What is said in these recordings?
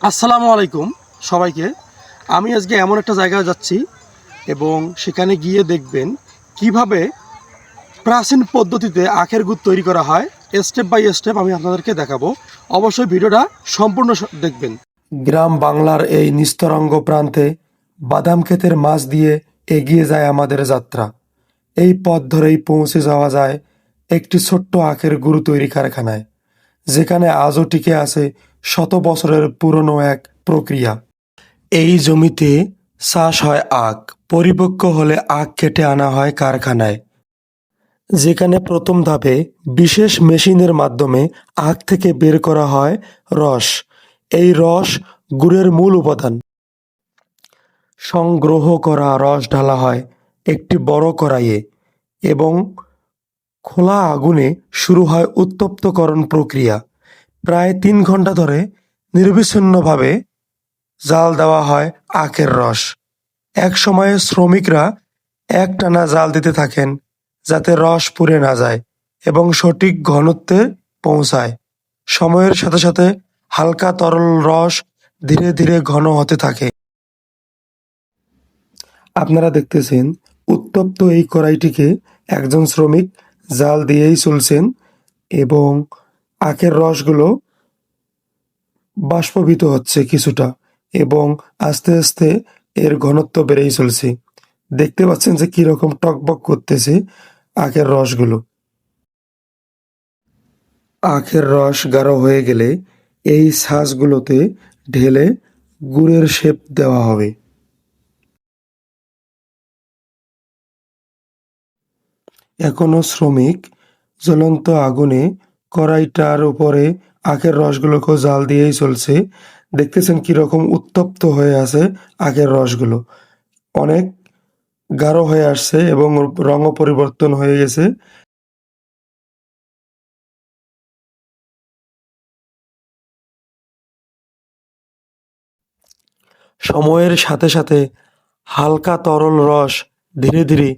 আসসালামু আলাইকুম সবাইকে। আমি আজকে এমন একটা জায়গায় যাচ্ছি এবং সেখানে গিয়ে দেখবেন কিভাবে প্রাচীন পদ্ধতিতে আখের গুড় তৈরি করা হয়। স্টেপ বাই স্টেপ আমি আপনাদেরকে দেখাবো। অবশ্যই ভিডিওটা সম্পূর্ণ দেখবেন। গ্রাম বাংলার এই নিস্তরঙ্গ প্রান্তে বাদাম ক্ষেতের মাছ দিয়ে এগিয়ে যায় আমাদের যাত্রা। এই পথ ধরেই পৌঁছে যাওয়া যায় একটি ছোট্ট আখের গুড় তৈরি কারখানায়, যেখানে আজও টিকে আছে শত বছরের পুরনো এক প্রক্রিয়া। এই জমিতে চাষ হয় আখ, পরিপক্ক হলে আখ কেটে আনা হয় কারখানায়, যেখানে প্রথম ধাপে বিশেষ মেশিনের মাধ্যমে আখ থেকে বের করা হয় রস। এই রস গুড়ের মূল উপাদান। সংগ্রহ করা রস ঢালা হয় একটি বড় কড়াইয়ে এবং খোলা আগুনে শুরু হয় উত্তপ্তকরণ প্রক্রিয়া। প্রায় 3 ঘন্টা ধরে নিরবিচ্ছিন্নভাবে জাল দেওয়া হয় আখের রস। এক সময়ে শ্রমিকরা একটানা জাল দিতে থাকেন যাতে রস পুড়ে না যায় এবং সঠিক ঘনত্বে পৌঁছায়। সময়ের সাথে সাথে হালকা তরল রস ধীরে ধীরে ঘন হতে থাকে। আপনারা দেখতেছেন উত্তপ্ত এই কড়াইটিকে একজন শ্রমিক জাল দিয়েই চলছেন এবং আখের রসগুলো বাষ্পীভূত হচ্ছে কিছুটা এবং আস্তে আস্তে এর ঘনত্ব বেড়েই চলছে। দেখতে পাচ্ছেন যে কিরকম টকবক করতেছে আখের রসগুলো। আখের রস গাঢ় হয়ে গেলে এই ছাঁচগুলোতে ঢেলে গুড়ের শেপ দেওয়া হবে। এখনো শ্রমিক জ্বলন্ত আগুনে কড়াইটার উপরে আখের রসগুলোকেও জাল দিয়েই চলছে। দেখতেছেন কিরকম উত্তপ্ত হয়ে আছে আখের রসগুলো, অনেক গাঢ় হয়ে আসছে এবং রঙও পরিবর্তন হয়ে গেছে। সময়ের সাথে সাথে হালকা তরল রস ধীরে ধীরে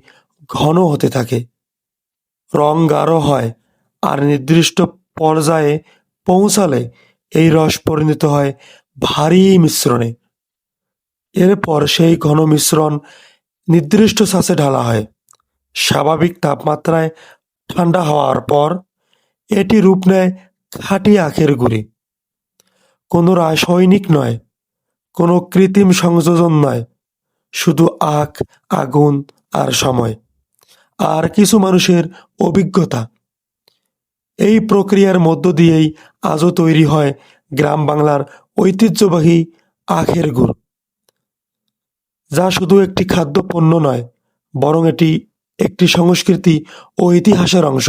ঘন হতে থাকে, রং গাঢ় হয় আর নির্দিষ্ট পর্যায়ে পৌঁছালে এই রস পরিণত হয় ভারী মিশ্রণে। এরপর সেই ঘন মিশ্রণ নির্দিষ্ট ছাঁচে ঢালা হয়। স্বাভাবিক তাপমাত্রায় ঠান্ডা হওয়ার পর এটি রূপ নেয় খাঁটি আখের গুড়ি। কোনো রাসায়নিক নয়, কোনো কৃত্রিম সংযোজন নয়, শুধু আখ, আগুন আর সময় আর কিছু মানুষের অভিজ্ঞতা। এই প্রক্রিয়ার মধ্য দিয়েই আজও তৈরি হয় গ্রাম বাংলার ঐতিহ্যবাহী আখের গুড়, যা শুধু একটি খাদ্যপণ্য নয়, বরং এটি একটি সংস্কৃতি ও ইতিহাসের অংশ।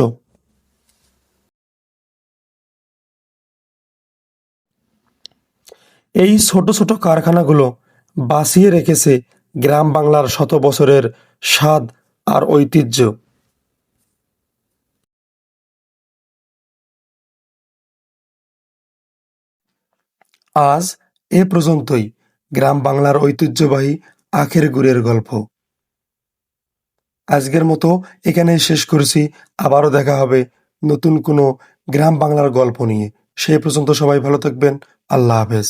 এই ছোট ছোট কারখানাগুলো বাঁচিয়ে রেখেছে গ্রাম বাংলার শত বছরের স্বাদ আর ঐতিহ্য। আজ এ পর্যন্তই গ্রাম বাংলার ঐতিহ্যবাহী আখের গুড়ের গল্প। আজকের মতো এখানেই শেষ করছি। আবারও দেখা হবে নতুন কোনো গ্রাম বাংলার গল্প নিয়ে। সেই পর্যন্ত সবাই ভালো থাকবেন। আল্লাহ হাফেজ।